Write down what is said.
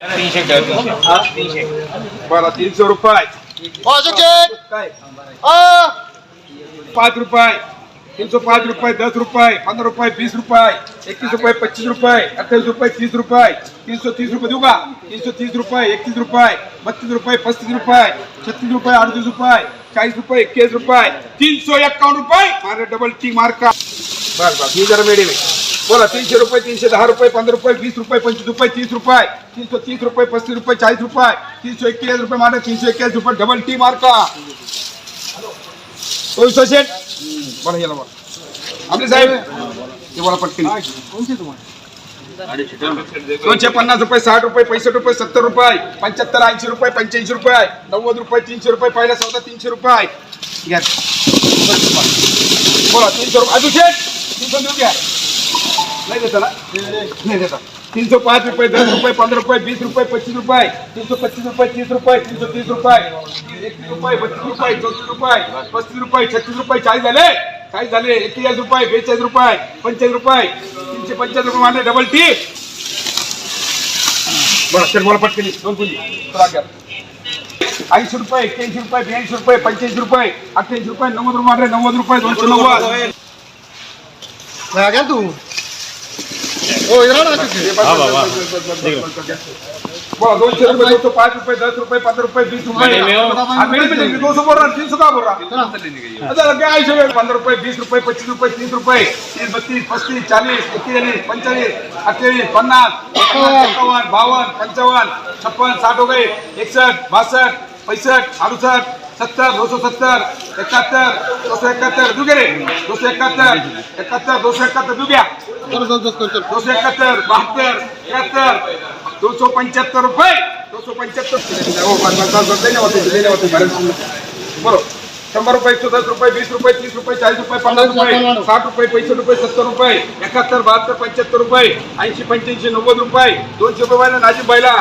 300 बरं 300 रुपये काय 5 रुपये 305 रुपये 10 रुपये 15 रुपये 20 रुपये 21 रुपये 25 रुपये 28 रुपये 30 रुपये 330 रुपये दूंगा 330 रुपये 31 रुपये 32 रुपये 35 रुपये 36 रुपये 38 रुपये 40 रुपये 21 रुपये 351 रुपये मारे डबल टी मार्का बस बस ही जरा मेडी में बोला 300 रुपये 310 रुपये 15 रुपये 20 रुपये 25 रुपये 30 रुपये 330 रुपये 35 रुपये 40 रुपये 321 रुपये मारे 321 रुपये डबल टी मार्का तो सेट बरं याला बरं आपले साहेब हे बोला पटकन 250 रुपये 60 रुपये 65 रुपये 70 रुपये 75 80 रुपये 85 रुपये 90 रुपये 300 रुपये पहिला सौदा 300 रुपये घ्या बोला 300 रुपये अजून शेट 300 देऊ घ्या नहीं देता ना नहीं देता 305 रुपये 10 रुपये 15 रुपये 20 रुपये 25 रुपये 325 रुपये 30 रुपये 330 रुपये 31 रुपये 32 रुपये 34 रुपये 35 रुपये 36 रुपये 40 झाले 41 रुपये 42 रुपये 45 रुपये 350 रुपये मारले डबल टी बरं सर मला पटकन दोन पुली 80 रुपये 81 रुपये 82 रुपये 85 रुपये 88 रुपये 90 रुपये मारले 90 रुपये 290 क्या तू ओ इधर आ चुके बोला 200 रुपये 205 रुपये 10 रुपये 15 रुपये 20 रुपये मेरे पे 200 बोल रहा 300 का बोल रहा अच्छा क्या 15 रुपये 20 रुपये 25 रुपये 30 रुपये 30 32 35 40 41 45 48 50 51 52 55 56 60 हो गए 61 62 65 68 70 270 71 271 दू रे 271 71 271 दू गया 271 72 73 275 रुपये 275 हो बरोबर 100 रुपये 110 रुपये 20 रुपये 30 रुपये 40 रुपये 50 रुपये 60 रुपये 65 रुपये 70 रुपये 71 72 75 रुपये 80 85 90 रुपये 200 रुपये नाजिब बाईला